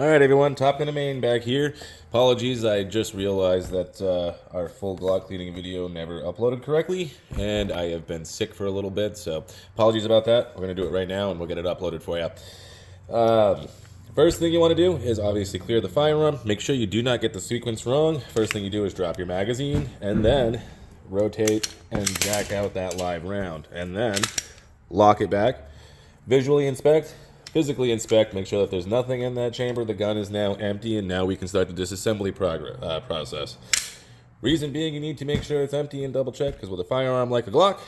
Alright everyone, Top Gun Main back here. Apologies, I just realized that our full Glock cleaning video never uploaded correctly, and I have been sick for a little bit, so apologies about that. We're going to do it right now, and we'll get it uploaded for you. First thing you want to do is obviously clear the firearm. Make sure you do not get the sequence wrong. First thing you do is drop your magazine, and then rotate and jack out that live round, and then lock it back. Visually inspect. Physically inspect, make sure that there's nothing in that chamber. The gun is now empty, and now we can start the disassembly process. Reason being, you need to make sure it's empty and double check, because with a firearm like a Glock,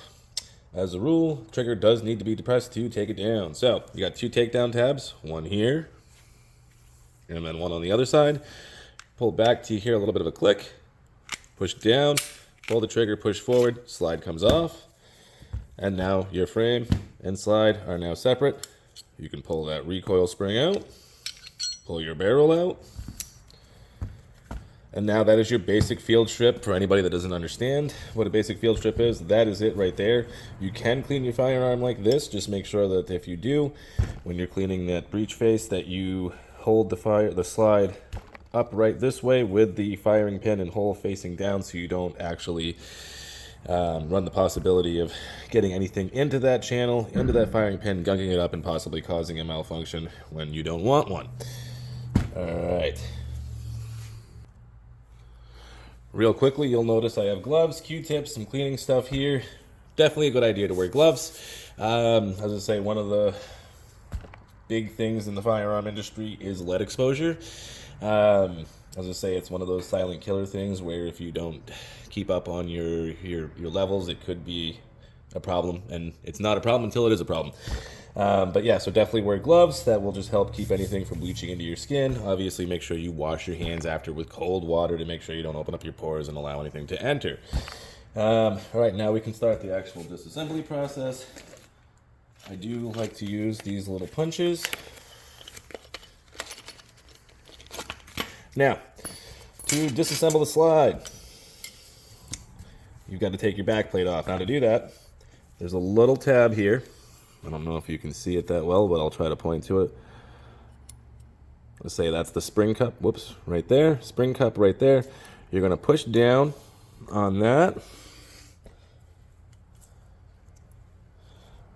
as a rule, trigger does need to be depressed to take it down. So, you got two takedown tabs, one here, and then one on the other side. Pull back to hear a little bit of a click, push down, pull the trigger, push forward, slide comes off, and now your frame and slide are now separate. You can pull that recoil spring out, pull your barrel out, and now that is your basic field strip. For anybody that doesn't understand what a basic field strip is, that is it right there. You can clean your firearm like this. Just make sure that if you do, when you're cleaning that breech face, that you hold the slide up right this way with the firing pin and hole facing down, so you don't actually run the possibility of getting anything into that channel, into that firing pin, gunking it up, and possibly causing a malfunction when you don't want one. Alright. Real quickly, you'll notice I have gloves, Q-tips, some cleaning stuff here. Definitely a good idea to wear gloves. As I say, one of the big things in the firearm industry is lead exposure. As I say, it's one of those silent killer things where if you don't keep up on your levels, it could be a problem, and it's not a problem until it is a problem. But yeah, so definitely wear gloves. That will just help keep anything from bleaching into your skin. Obviously, make sure you wash your hands after with cold water to make sure you don't open up your pores and allow anything to enter. All right, now we can start the actual disassembly process. I do like to use these little punches. Now, to disassemble the slide, you've got to take your back plate off. Now to do that, there's a little tab here. I don't know if you can see it that well, but I'll try to point to it. Let's say that's the spring cup. Whoops, right there. Spring cup right there. You're going to push down on that.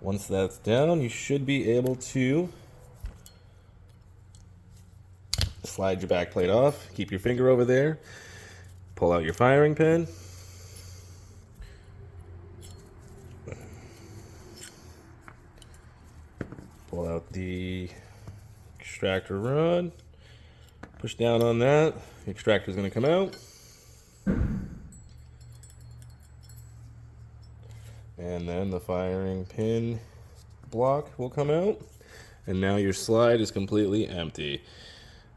Once that's down, you should be able to slide your back plate off. Keep your finger over there. Pull out your firing pin. Pull out the extractor rod. Push down on that. The extractor is going to come out. And then the firing pin block will come out. And now your slide is completely empty,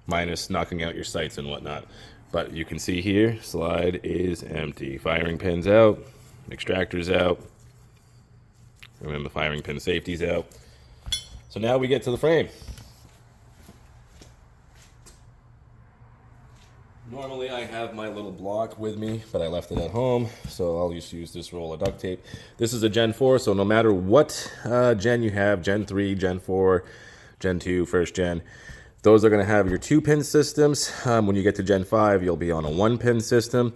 minus knocking out your sights and whatnot. But you can see here, slide is empty. Firing pin's out, extractor's out, and then the firing pin safety's out. So now we get to the frame. Normally I have my little block with me, but I left it at home, so I'll just use this roll of duct tape. This is a Gen 4, so no matter what gen you have, Gen 3, Gen 4, Gen 2, first gen, those are going to have your 2-pin systems. When you get to Gen 5, you'll be on a 1-pin system.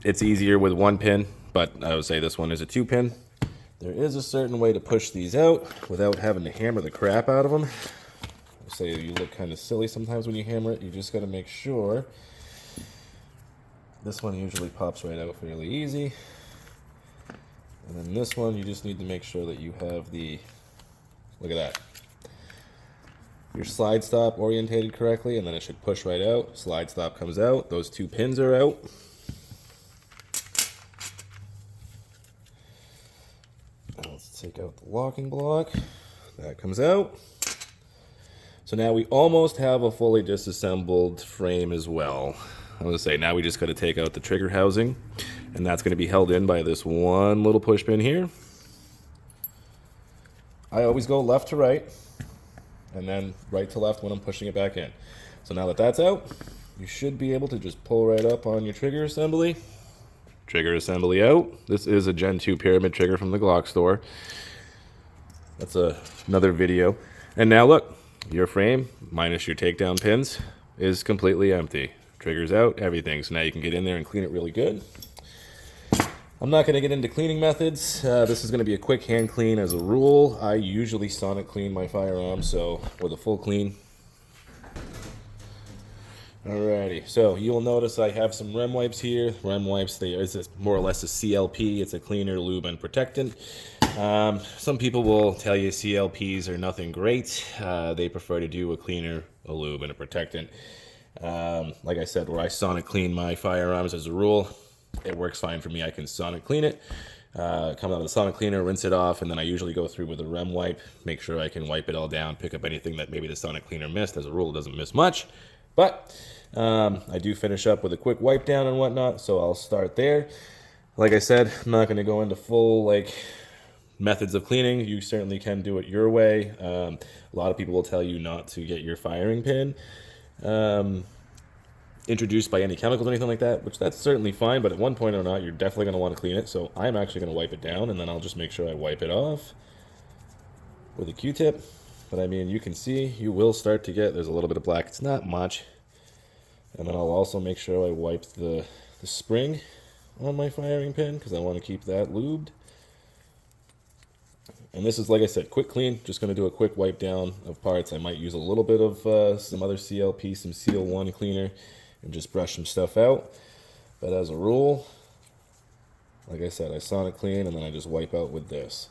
It's easier with 1 pin, but I would say this one is a 2-pin. There is a certain way to push these out without having to hammer the crap out of them. I say you look kind of silly sometimes when you hammer it. You just got to make sure. This one usually pops right out fairly easy. And then this one, you just need to make sure that you have the, look at that, your slide stop orientated correctly, and then it should push right out. Slide stop comes out. Those 2 pins are out. Let's take out the locking block. That comes out. So now we almost have a fully disassembled frame as well. I was going to say, now we just got to take out the trigger housing, and that's going to be held in by this one little push pin here. I always go left to right, and then right to left when I'm pushing it back in. So now that that's out, you should be able to just pull right up on your trigger assembly. Trigger assembly out. This is a Gen 2 pyramid trigger from the Glock store. That's another video. And now look, your frame, minus your takedown pins, is completely empty. Triggers out, everything. So now you can get in there and clean it really good. I'm not going to get into cleaning methods. This is going to be a quick hand clean as a rule. I usually sonic clean my firearms, so with a full clean. Alrighty, so you'll notice I have some REM wipes here. REM wipes, it's more or less a CLP. It's a cleaner, lube, and protectant. Some people will tell you CLPs are nothing great. They prefer to do a cleaner, a lube, and a protectant. Like I said, where I sonic clean my firearms as a rule, it works fine for me. I can sonic clean it, come out of the sonic cleaner, rinse it off, and then I usually go through with a REM wipe, make sure I can wipe it all down, pick up anything that maybe the sonic cleaner missed. As a rule, it doesn't miss much, but I do finish up with a quick wipe down and whatnot, so I'll start there. Like I said, I'm not going to go into full methods of cleaning. You certainly can do it your way. A lot of people will tell you not to get your firing pin introduced by any chemicals or anything like that, which that's certainly fine, but at one point or not, you're definitely going to want to clean it. So I'm actually going to wipe it down, and then I'll just make sure I wipe it off with a Q-tip. But I mean, you can see, you will start to get, there's a little bit of black. It's not much. And then I'll also make sure I wipe the spring on my firing pin, because I want to keep that lubed. And this is, like I said, quick clean. Just going to do a quick wipe down of parts. I might use a little bit of some other CLP, some Seal 1 cleaner, and just brush some stuff out. But as a rule, like I said, I sonic clean, and then I just wipe out with this.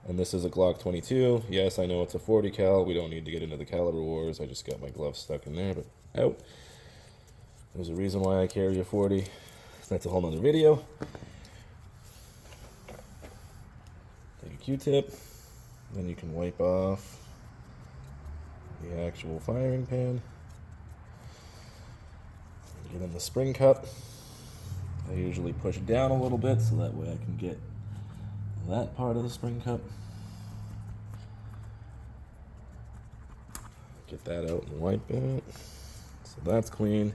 And this is a Glock 22. Yes, I know it's a 40 cal. We don't need to get into the caliber wars. I just got my glove stuck in there, but out. There's a reason why I carry a 40. That's a whole nother video. Take a Q-tip. Then you can wipe off the actual firing pin. Get in the spring cup. I usually push it down a little bit so that way I can get that part of the spring cup. Get that out and wipe it. So that's clean.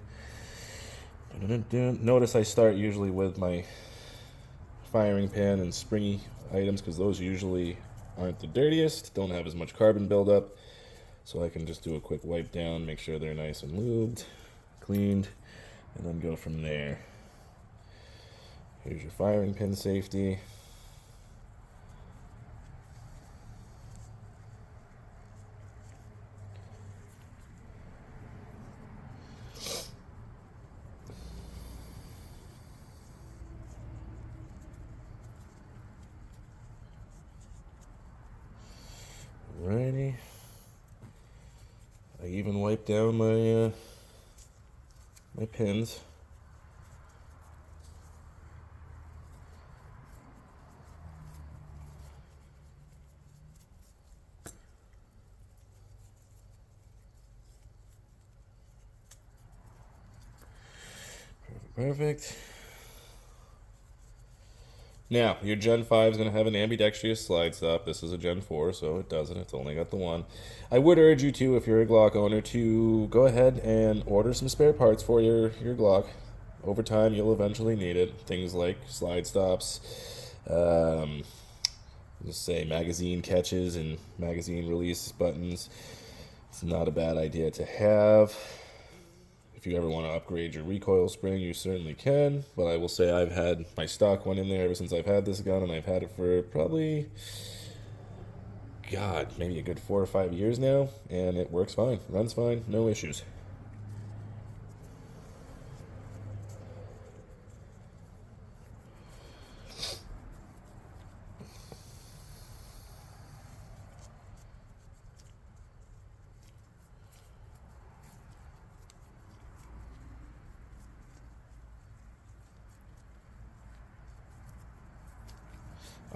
Notice I start usually with my firing pin and springy items because those usually aren't the dirtiest, don't have as much carbon buildup. So I can just do a quick wipe down, make sure they're nice and lubed, cleaned, and then go from there. Here's your firing pin safety. Alrighty. I even wipe down my my pins. Perfect. Now, your Gen 5 is going to have an ambidextrous slide stop. This is a Gen 4, so it doesn't. It's only got the one. I would urge you to, if you're a Glock owner, to go ahead and order some spare parts for your Glock. Over time, you'll eventually need it. Things like slide stops, just say magazine catches and magazine release buttons. It's not a bad idea to have. If you ever want to upgrade your recoil spring, you certainly can. But I will say I've had my stock one in there ever since I've had this gun, and I've had it for probably, God, maybe a good 4 or 5 years now, and it works fine, runs fine, no issues.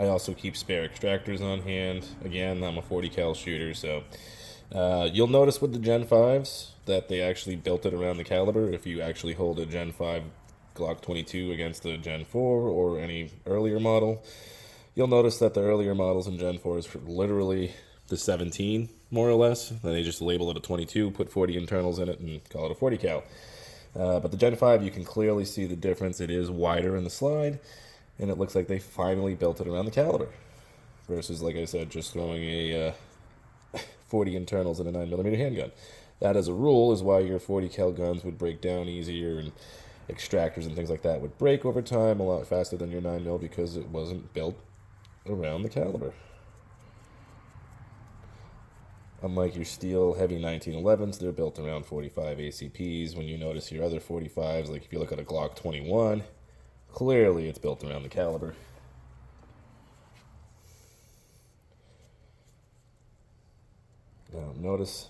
I also keep spare extractors on hand. Again, I'm a 40 cal shooter, so you'll notice with the Gen 5s that they actually built it around the caliber. If you actually hold a Gen 5 Glock 22 against a Gen 4 or any earlier model, you'll notice that the earlier models in Gen 4 is literally the 17, more or less. Then they just label it a 22, put 40 internals in it, and call it a 40 cal. But the Gen 5, you can clearly see the difference. It is wider in the slide, and it looks like they finally built it around the caliber versus, like I said, just throwing a 40 internals in a 9mm handgun. That, as a rule, is why your 40 cal guns would break down easier, and extractors and things like that would break over time a lot faster than your 9mm because it wasn't built around the caliber. Unlike your steel heavy 1911s, they're built around 45 ACPs. When you notice your other 45s, like if you look at a Glock 21, clearly it's built around the caliber. Now notice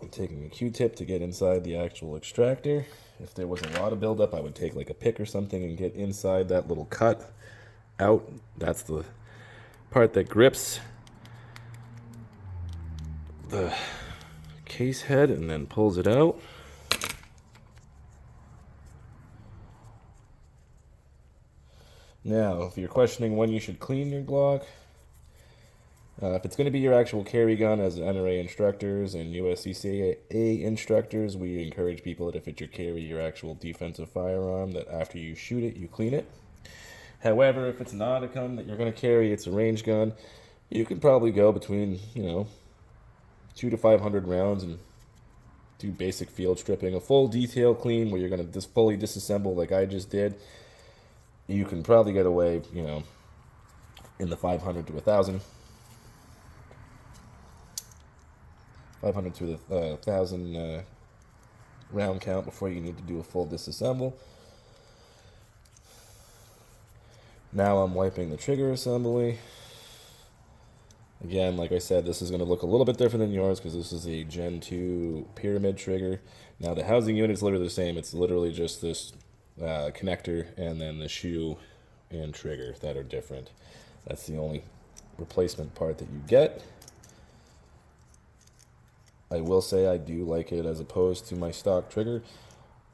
I'm taking a Q-tip to get inside the actual extractor. If there was a lot of buildup, I would take like a pick or something and get inside that little cut out. That's the part that grips the case head and then pulls it out. Now, if you're questioning when you should clean your Glock, if it's going to be your actual carry gun, as NRA instructors and USCCA instructors, we encourage people that if it's your carry, your actual defensive firearm, that after you shoot it, you clean it. However, if it's not a gun that you're going to carry, it's a range gun, you can probably go between, 200 to 500 rounds and do basic field stripping. A full detail clean where you're going to just fully disassemble like I just did, you can probably get away, in the 500 to 1,000. 500 to the 1,000 round count before you need to do a full disassemble. Now I'm wiping the trigger assembly. Again, like I said, this is going to look a little bit different than yours because this is a Gen 2 pyramid trigger. Now the housing unit is literally the same. It's literally just this connector and then the shoe and trigger that are different. That's the only replacement part that you get. I will say I do like it as opposed to my stock trigger.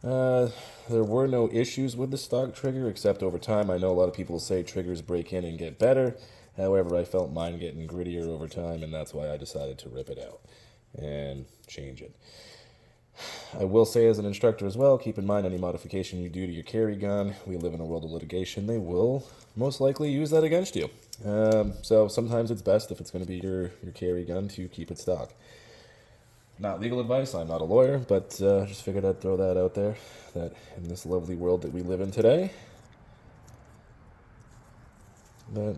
There were no issues with the stock trigger, except over time. I know a lot of people say triggers break in and get better. However, I felt mine getting grittier over time, and that's why I decided to rip it out and change it. I will say as an instructor as well, keep in mind any modification you do to your carry gun. We live in a world of litigation. They will most likely use that against you. So sometimes it's best, if it's going to be your carry gun, to keep it stock. Not legal advice, I'm not a lawyer, but just figured I'd throw that out there, that in this lovely world that we live in today, that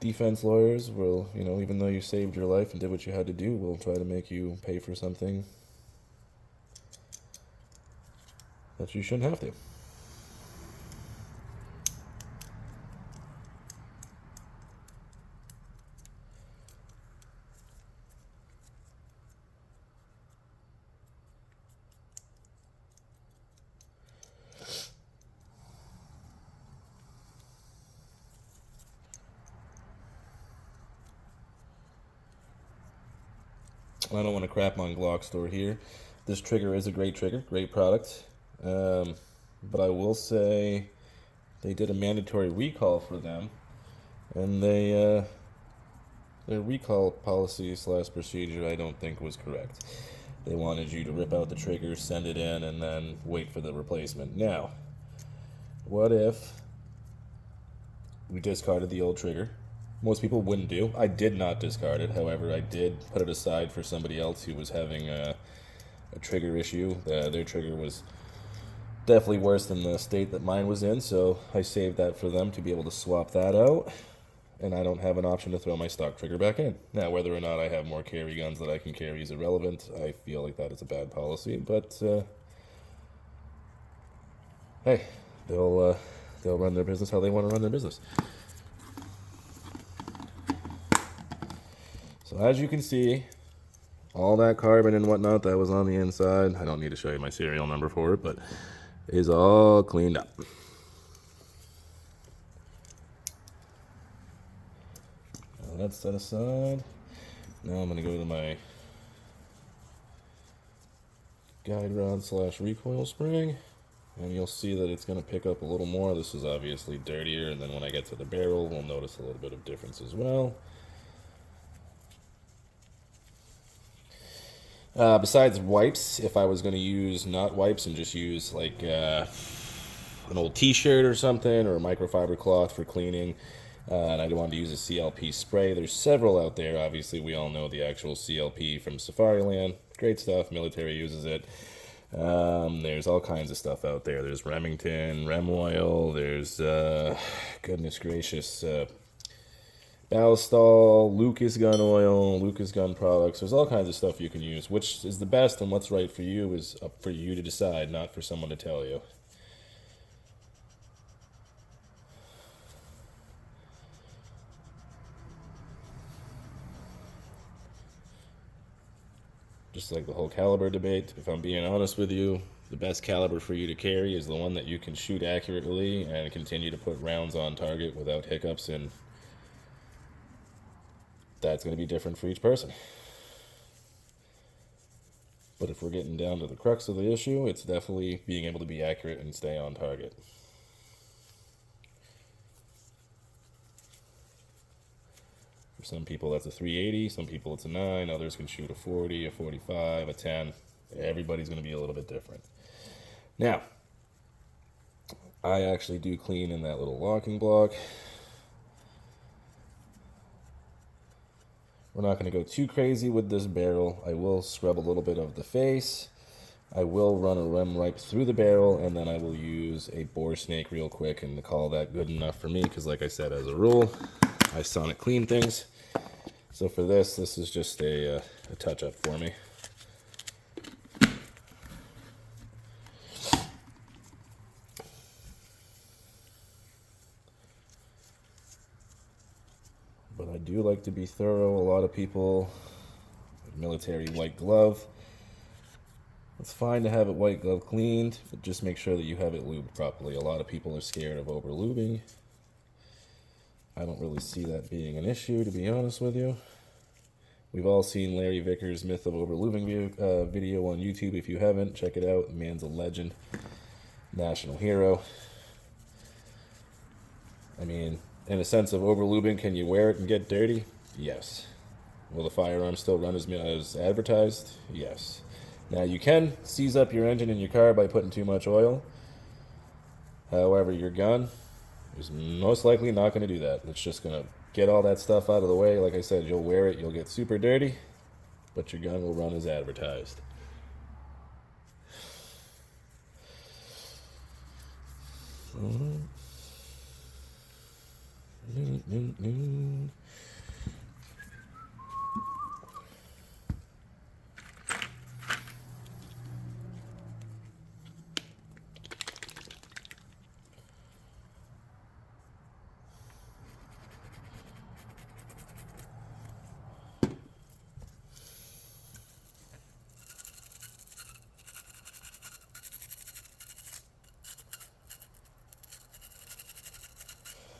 defense lawyers will, even though you saved your life and did what you had to do, will try to make you pay for something that you shouldn't have to. I don't want to crap on Glock store here. This trigger is a great trigger, great product. But I will say they did a mandatory recall for them, and their recall policy / procedure I don't think was correct. They wanted you to rip out the trigger, send it in, and then wait for the replacement. Now, what if we discarded the old trigger? Most people wouldn't do. I did not discard it. However, I did put it aside for somebody else who was having a trigger issue. Their trigger was definitely worse than the state that mine was in, so I saved that for them to be able to swap that out, and I don't have an option to throw my stock trigger back in. Now, whether or not I have more carry guns that I can carry is irrelevant. I feel like that is a bad policy, but hey, they'll run their business how they want to run their business. So as you can see, all that carbon and whatnot that was on the inside, I don't need to show you my serial number for it, but is all cleaned up. Now that's set aside. Now I'm going to go to my guide rod / recoil spring, and you'll see that it's going to pick up a little more. This is obviously dirtier, and then when I get to the barrel, we'll notice a little bit of difference as well. Besides wipes, if I was going to use not wipes and just use like an old t-shirt or something, or a microfiber cloth for cleaning, And I wanted to use a CLP spray. There's several out there. Obviously, we all know the actual CLP from Safariland. Great stuff. Military uses it. There's all kinds of stuff out there. There's Remington, Rem Oil. There's, goodness gracious, Ballistol, Lucas Gun Oil, Lucas Gun products. There's all kinds of stuff you can use. Which is the best and what's right for you is up for you to decide, not for someone to tell you. Just like the whole caliber debate, if I'm being honest with you, the best caliber for you to carry is the one that you can shoot accurately and continue to put rounds on target without hiccups, and that's going to be different for each person. But if we're getting down to the crux of the issue, it's definitely being able to be accurate and stay on target. For some people, that's a 380. Some people, it's a 9. Others can shoot a 40, a 45, a 10. Everybody's going to be a little bit different. Now, I actually do clean in that little locking block. We're not going to go too crazy with this barrel. I will scrub a little bit of the face. I will run a rem right through the barrel, and then I will use a bore snake real quick and call that good enough for me, because like I said, as a rule, I sonic clean things. So for this is just a touch-up for me. But I do like to be thorough. A lot of people, military white glove. It's fine to have it white glove cleaned, but just make sure that you have it lubed properly. A lot of people are scared of over lubing. I don't really see that being an issue, to be honest with you. We've all seen Larry Vickers' Myth of Overlubing video on YouTube. If you haven't, check it out. The man's a legend. National hero. I mean, in a sense of overlubing, can you wear it and get dirty? Yes. Will the firearm still run as advertised? Yes. Now, you can seize up your engine in your car by putting too much oil. However, your gun is most likely not going to do that. It's just going to get all that stuff out of the way. Like I said, you'll wear it, you'll get super dirty, but your gun will run as advertised.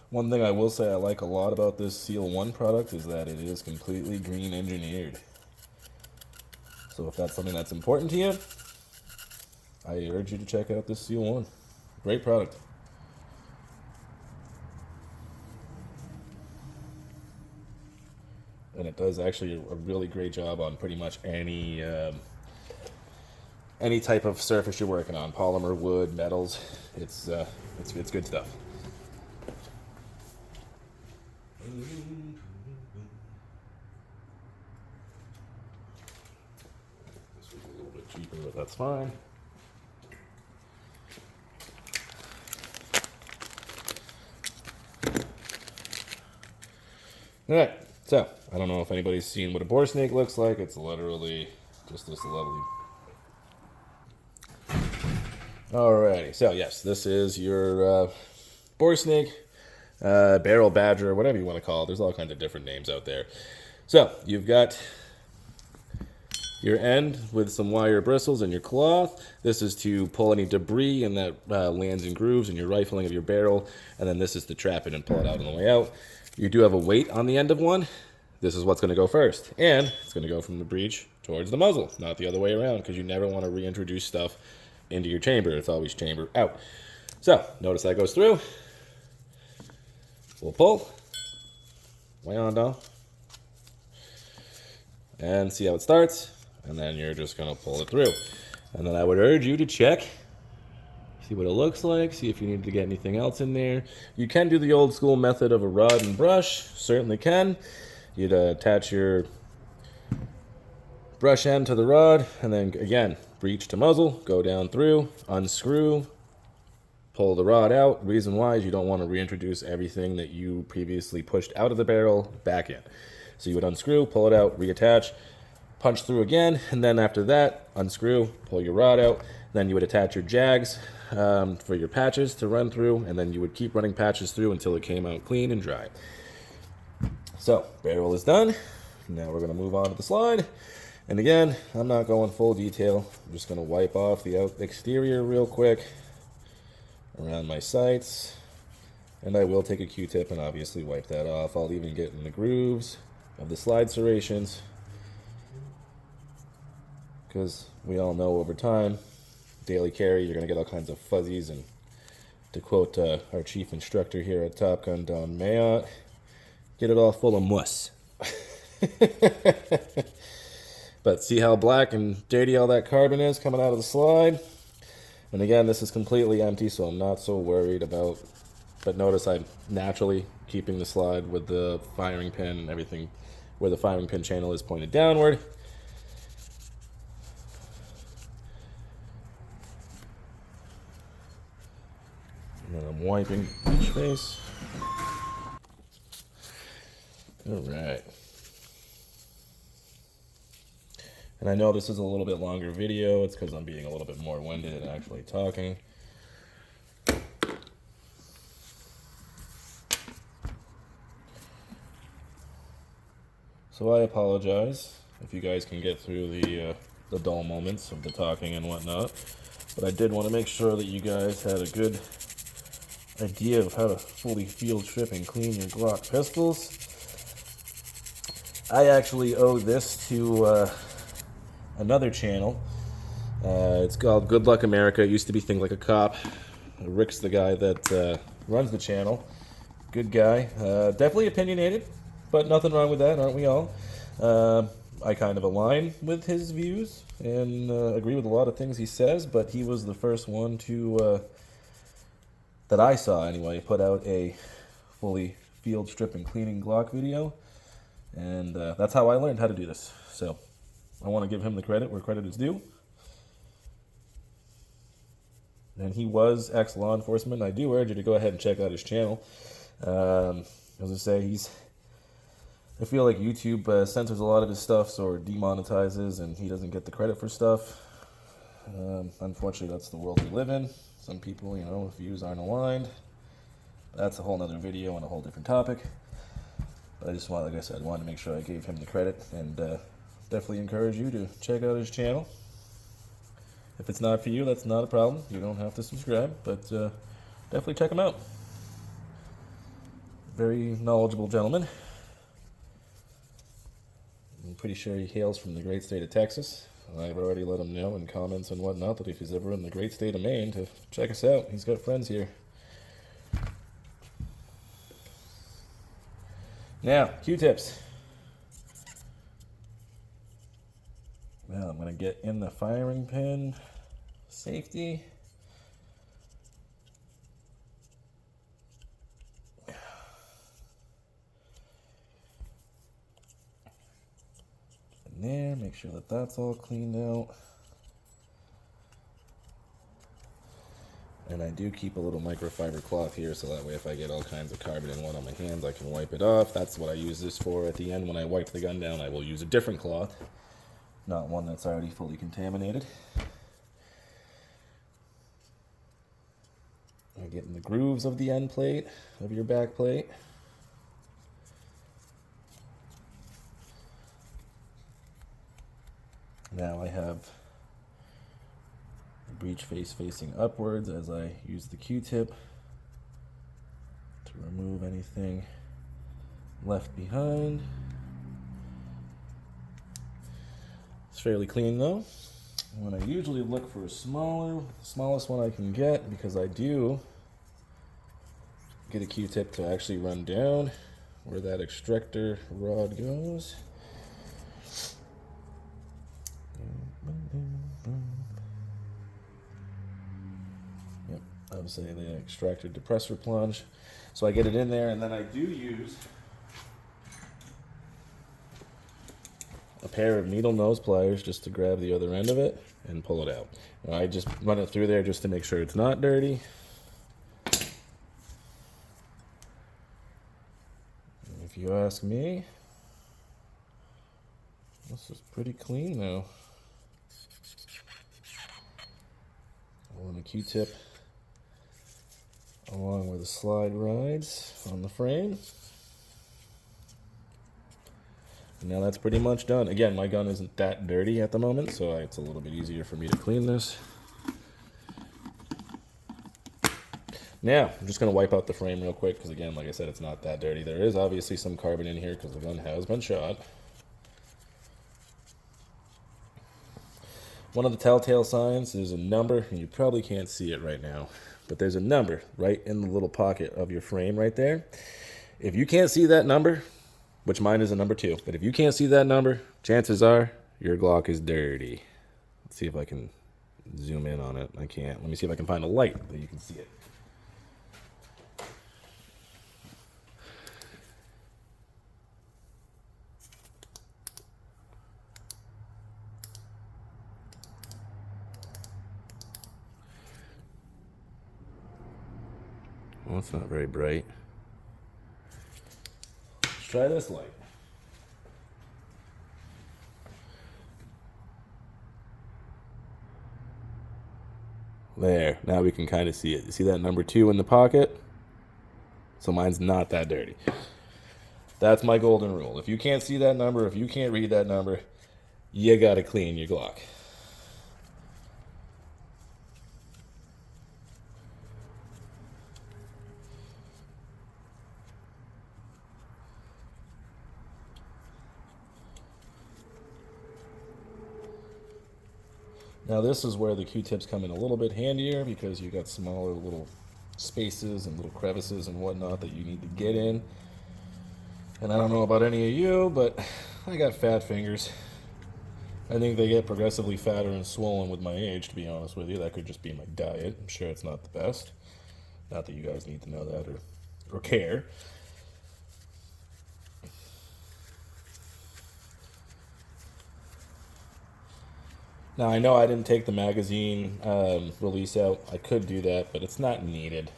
One thing I will say I like a lot about this Seal 1 product is that it is completely green engineered. So if that's something that's important to you, I urge you to check out this Seal 1. Great product. And it does actually a really great job on pretty much any type of surface you're working on. Polymer, wood, metals. It's good stuff. This was a little bit cheaper, but that's fine. Alright, so I don't know if anybody's seen what a bore snake looks like. It's literally just this lovely. Alrighty, so yes, this is your bore snake. Barrel badger, whatever you want to call it. There's all kinds of different names out there. So you've got your end with some wire bristles and your cloth. This is to pull any debris and that lands in grooves in your rifling of your barrel. And then this is to trap it and pull it out on the way out. You do have a weight on the end of one. This is what's going to go first. And it's going to go from the breech towards the muzzle, not the other way around, because you never want to reintroduce stuff into your chamber. It's always chamber out. So notice that goes through. We'll pull, way on down, and see how it starts, and then you're just going to pull it through. And then I would urge you to check See what it looks like, see if you need to get anything else in there. You can do the old school method of a rod and brush, certainly can. You'd attach your brush end to the rod, and then again, breech to muzzle, go down through, unscrew, pull the rod out. Reason why is you don't want to reintroduce everything that you previously pushed out of the barrel back in. So you would unscrew, pull it out, reattach, punch through again, and then after that, unscrew, pull your rod out. Then you would attach your jags for your patches to run through, and then you would keep running patches through until it came out clean and dry. So, barrel is done. Now we're going to move on to the slide. And again, I'm not going full detail. I'm just going to wipe off the exterior real quick around my sights. And I will take a Q-tip and obviously wipe that off. I'll even get in the grooves of the slide serrations, because we all know over time, daily carry, you're going to get all kinds of fuzzies, and to quote our chief instructor here at Top Gun, Don Mayotte, get it all full of muss. But see how black and dirty all that carbon is coming out of the slide? And again, this is completely empty, so I'm not so worried about, but notice I'm naturally keeping the slide with the firing pin and everything where the firing pin channel is pointed downward. And then I'm wiping each face. All right. And I know this is a little bit longer video. It's because I'm being a little bit more winded and actually talking. So I apologize if you guys can get through the dull moments of the talking and whatnot. But I did want to make sure that you guys had a good idea of how to fully field strip and clean your Glock pistols. I actually owe this to another channel. It's called Good Luck America. It used to be Think Like a Cop. Rick's the guy that runs the channel. Good guy. Definitely opinionated, but nothing wrong with that, aren't we all? I kind of align with his views and agree with a lot of things he says, but he was the first one to, that I saw anyway, put out a fully field strip and cleaning Glock video. And that's how I learned how to do this. So I want to give him the credit where credit is due. And he was ex-law enforcement. I do urge you to go ahead and check out his channel. As I say, I feel like YouTube censors a lot of his stuff or demonetizes, and he doesn't get the credit for stuff. Unfortunately, that's the world we live in. Some people, views aren't aligned. That's a whole nother video on a whole different topic. But I just like I said, wanted to make sure I gave him the credit, and definitely encourage you to check out his channel. If it's not for you, that's not a problem. You don't have to subscribe, but definitely check him out. Very knowledgeable gentleman. I'm pretty sure he hails from the great state of Texas. I've already let him know in comments and whatnot that if he's ever in the great state of Maine, to check us out. He's got friends here. Now, Q-tips. Well, I'm going to get in the firing pin safety. In there, make sure that that's all cleaned out. And I do keep a little microfiber cloth here, so that way if I get all kinds of carbon in one on my hands, I can wipe it off. That's what I use this for. At the end, when I wipe the gun down, I will use a different cloth, not one that's already fully contaminated. I get in the grooves of the end plate, of your back plate. Now I have the breech face facing upwards as I use the Q-tip to remove anything left behind. It's fairly clean though. When I usually look for a smallest one I can get, because I do get a Q-tip to actually run down where that extractor rod goes. Yep. say the extractor depressor plunge. So I get it in there, and then I do use a pair of needle nose pliers just to grab the other end of it and pull it out. And I just run it through there just to make sure it's not dirty. If you ask me, this is pretty clean now. Pulling the Q-tip along where the slide rides on the frame. And now that's pretty much done. Again, my gun isn't that dirty at the moment, so it's a little bit easier for me to clean this. Now, I'm just going to wipe out the frame real quick, because again, like I said, it's not that dirty. There is obviously some carbon in here, because the gun has been shot. One of the telltale signs is a number, and you probably can't see it right now, but there's a number right in the little pocket of your frame right there. If you can't see that number, which mine is a number 2, but if you can't see that number, chances are your Glock is dirty. Let's see if I can zoom in on it. I can't. Let me see if I can find a light that you can see it. Well, it's not very bright. Let's try this light. There, now we can kind of see it. You see that number 2 in the pocket? So mine's not that dirty. That's my golden rule. If you can't see that number, if you can't read that number, you gotta clean your Glock. Now this is where the Q-tips come in a little bit handier, because you got smaller little spaces and little crevices and whatnot that you need to get in. And I don't know about any of you, but I got fat fingers. I think they get progressively fatter and swollen with my age, to be honest with you. That could just be my diet. I'm sure it's not the best. Not that you guys need to know that or care. Now, I know I didn't take the magazine release out. I could do that, but it's not needed.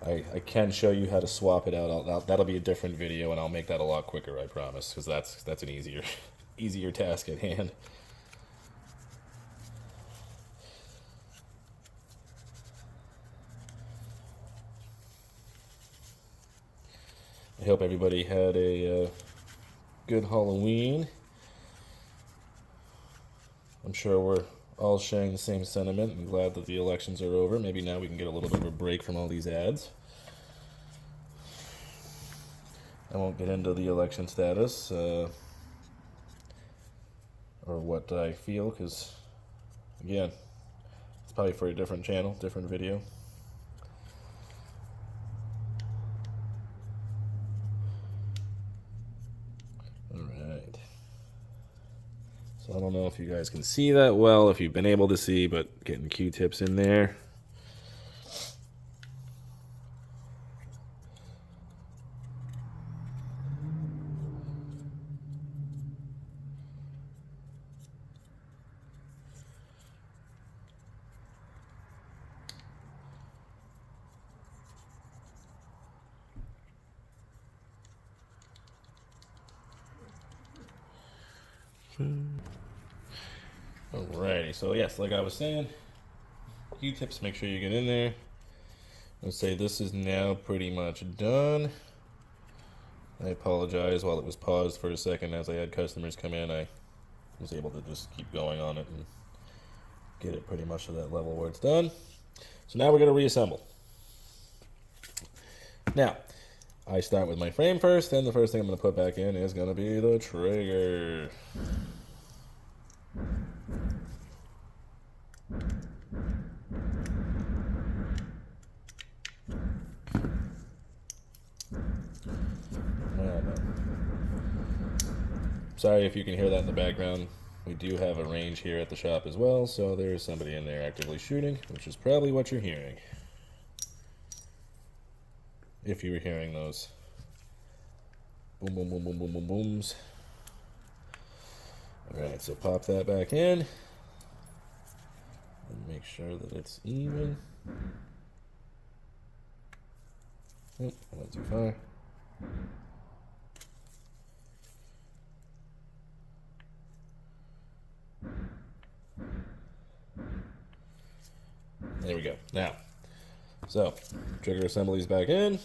I can show you how to swap it out. That'll be a different video, and I'll make that a lot quicker, I promise, because that's an easier task at hand. I hope everybody had a good Halloween. I'm sure we're all sharing the same sentiment. I'm glad that the elections are over. Maybe now we can get a little bit of a break from all these ads. I won't get into the election status or what I feel, because, again, it's probably for a different channel, different video. Alright. So I don't know if you guys can see that well, if you've been able to see, but getting Q-tips in there. Alrighty, so yes, like I was saying, Q-tips, make sure you get in there. Let's say this is now pretty much done. I apologize while it was paused for a second as I had customers come in. I was able to just keep going on it and get it pretty much to that level where it's done. So now we're going to reassemble. Now, I start with my frame first, and the first thing I'm going to put back in is going to be the trigger. Sorry if you can hear that in the background. We do have a range here at the shop as well, so there's somebody in there actively shooting, which is probably what you're hearing. If you were hearing those boom, boom, boom, boom, boom, boom, booms. Alright, so pop that back in. And make sure that it's even. Oh, I went too far. There we go. Now, so trigger assemblies back in.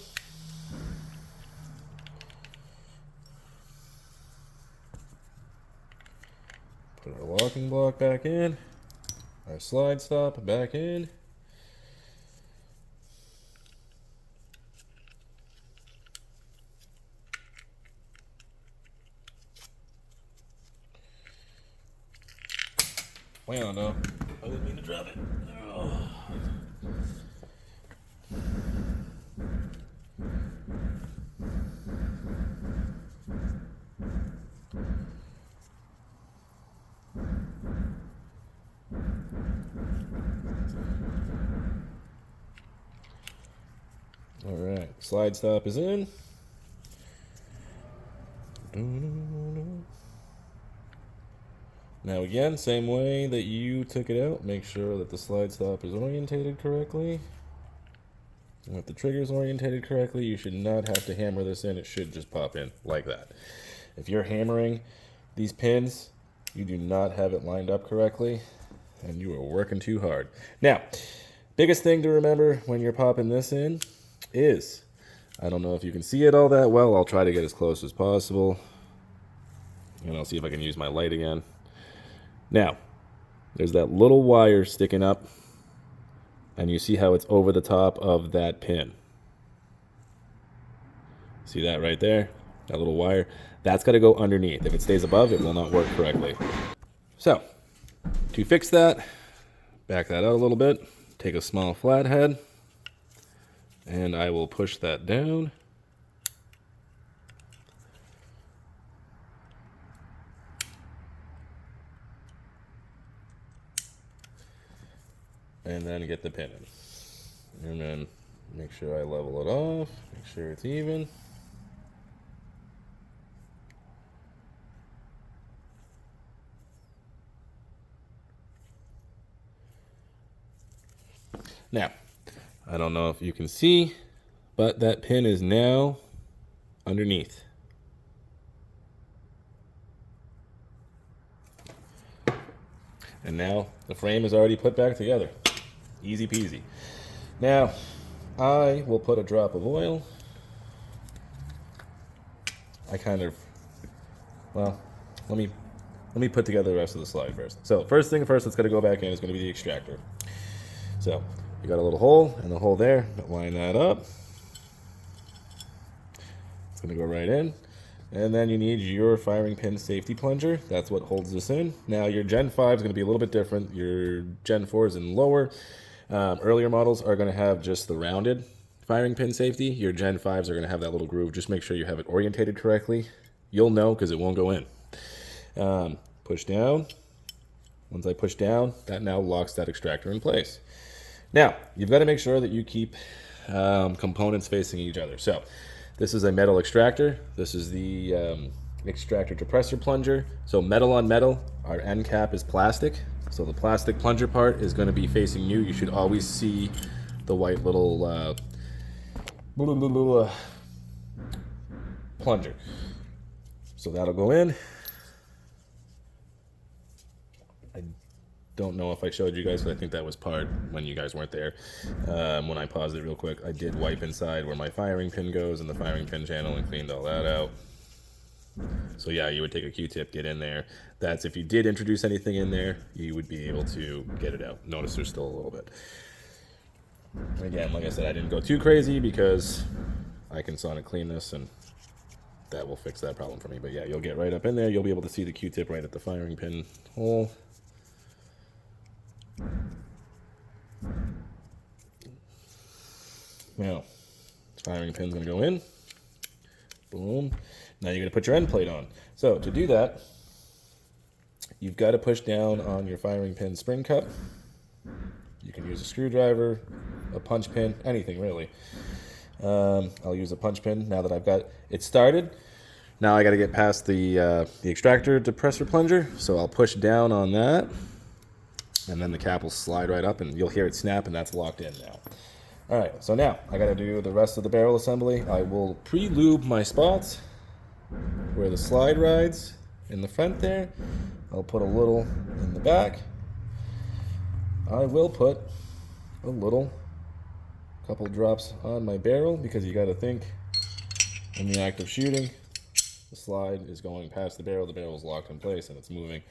Put our locking block back in. Our slide stop back in. Well, no. I didn't mean to drop it. Oh. All right, slide stop is in. Now again, same way that you took it out, make sure that the slide stop is orientated correctly. And if the trigger is orientated correctly, you should not have to hammer this in. It should just pop in like that. If you're hammering these pins, you do not have it lined up correctly, and you are working too hard. Now, biggest thing to remember when you're popping this in is, I don't know if you can see it all that well. I'll try to get as close as possible. And I'll see if I can use my light again. Now, there's that little wire sticking up, and you see how it's over the top of that pin. See that right there? That little wire? That's got to go underneath. If it stays above, it will not work correctly. So, to fix that, back that out a little bit, take a small flathead, and I will push that down. And then get the pin in. And then make sure I level it off, make sure it's even. Now, I don't know if you can see, but that pin is now underneath. And now the frame is already put back together. Easy peasy. Now, I will put a drop of oil. Well, let me put together the rest of the slide first. So first thing first that's going to go back in is going to be the extractor. So you got a little hole and a hole there. Line that up. It's going to go right in. And then you need your firing pin safety plunger. That's what holds this in. Now your Gen 5 is going to be a little bit different. Your Gen 4 is in lower. Earlier models are going to have just the rounded firing pin safety. Your Gen 5s are going to have that little groove. Just make sure you have it orientated correctly. You'll know because it won't go in. Push down. Once I push down, that now locks that extractor in place. Now, you've got to make sure that you keep components facing each other. So this is a metal extractor. This is the extractor depressor plunger. So metal on metal, our end cap is plastic. So the plastic plunger part is going to be facing you. You should always see the white little plunger. So that'll go in. I don't know if I showed you guys, but I think that was part when you guys weren't there. When I paused it real quick, I did wipe inside where my firing pin goes and the firing pin channel and cleaned all that out. So yeah, you would take a Q-tip, get in there. That's if you did introduce anything in there, you would be able to get it out. Notice there's still a little bit. Again, like I said, I didn't go too crazy because I can sonic clean this and that will fix that problem for me. But yeah, you'll get right up in there. You'll be able to see the Q-tip right at the firing pin hole. Now, firing pin's gonna go in. Boom. Now you're gonna put your end plate on. So to do that, You've got to push down on your firing pin spring cup. You can use a screwdriver, a punch pin, anything really. I'll use a punch pin now that I've got it started. Now I got to get past the extractor depressor plunger, so I'll push down on that, and then the cap will slide right up, and you'll hear it snap, and that's locked in now. All right, so now I got to do the rest of the barrel assembly. I will pre-lube my spots where the slide rides in the front there. I'll put a little in the back. I will put a little, couple drops on my barrel, because you got to think in the act of shooting, the slide is going past the barrel is locked in place and it's moving.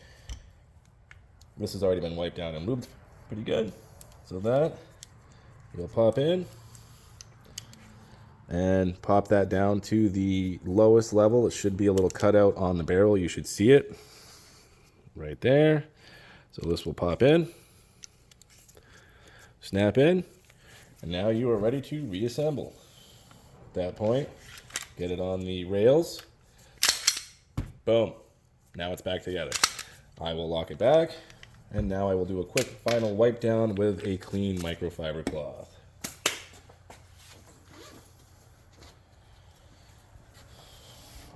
This has already been wiped down and lubed pretty good. So that you'll pop in and pop that down to the lowest level. It should be a little cutout on the barrel. You should see it right there. So this will pop in, snap in, and now you are ready to reassemble. At that point, get it on the rails. Boom. Now it's back together. I will lock it back, and now I will do a quick final wipe down with a clean microfiber cloth.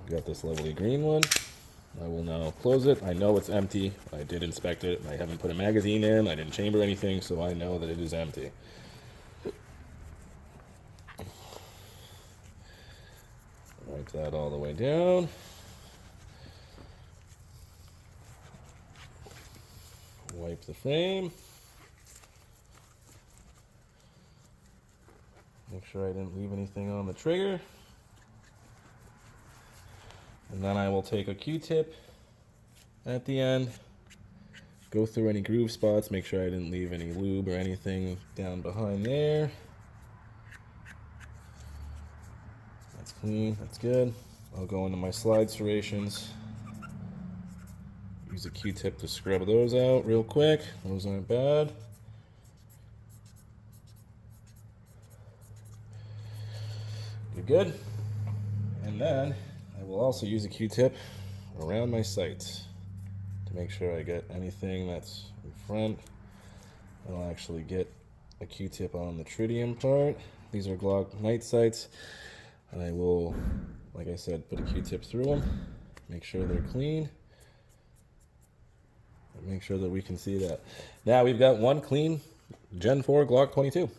Got this lovely green one. I will now close it. I know it's empty. I did inspect it. I haven't put a magazine in. I didn't chamber anything, so I know that it is empty. Wipe that all the way down. Wipe the frame. Make sure I didn't leave anything on the trigger. And then I will take a Q-tip at the end, go through any groove spots, make sure I didn't leave any lube or anything down behind there. That's clean, that's good. I'll go into my slide serrations. Use a Q-tip to scrub those out real quick. Those aren't bad. Good. And then I will also use a Q-tip around my sights to make sure I get anything that's in front. I'll actually get a Q-tip on the tritium part. These are Glock night sights. And I will, like I said, put a Q-tip through them. Make sure they're clean. And make sure that we can see that. Now we've got one clean Gen 4 Glock 22.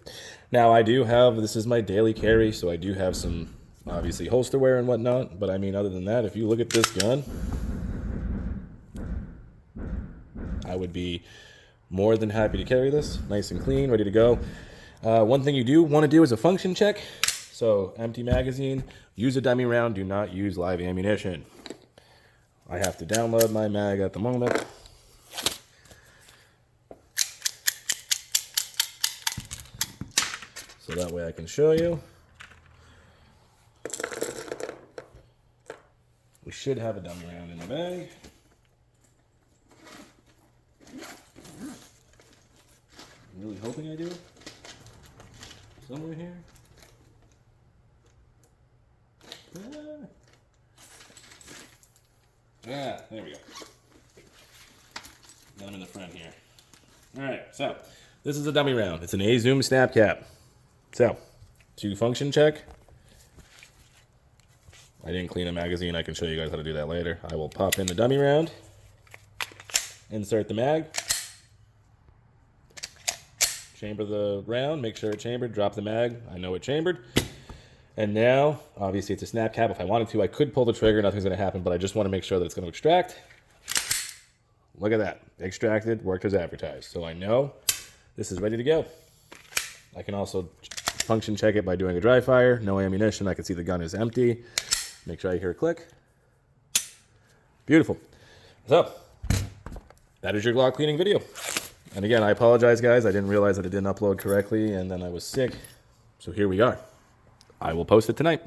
Now I do have, this is my daily carry, so I do have some obviously holster wear and whatnot, but I mean, other than that, if you look at this gun, I would be more than happy to carry this nice and clean, ready to go. One thing you do want to do is a function check. So empty magazine, use a dummy round, do not use live ammunition. I have to download my mag at the moment. So that way I can show you. We should have a dummy round in the bag. I'm really hoping I do. Somewhere here. There we go. Down in the front here. All right, so this is a dummy round. It's an A-zoom snap cap. So, to function check, I didn't clean a magazine. I can show you guys how to do that later. I will pop in the dummy round, insert the mag, chamber the round, make sure it chambered, drop the mag. I know it chambered. And now, obviously it's a snap cap. If I wanted to, I could pull the trigger. Nothing's going to happen, but I just want to make sure that it's going to extract. Look at that. Extracted, worked as advertised. So I know this is ready to go. I can also function check it by doing a dry fire. No ammunition. I can see the gun is empty. Make sure I hear a click. Beautiful. So, that is your Glock cleaning video. And again, I apologize, guys. I didn't realize that it didn't upload correctly, and then I was sick. So here we are. I will post it tonight.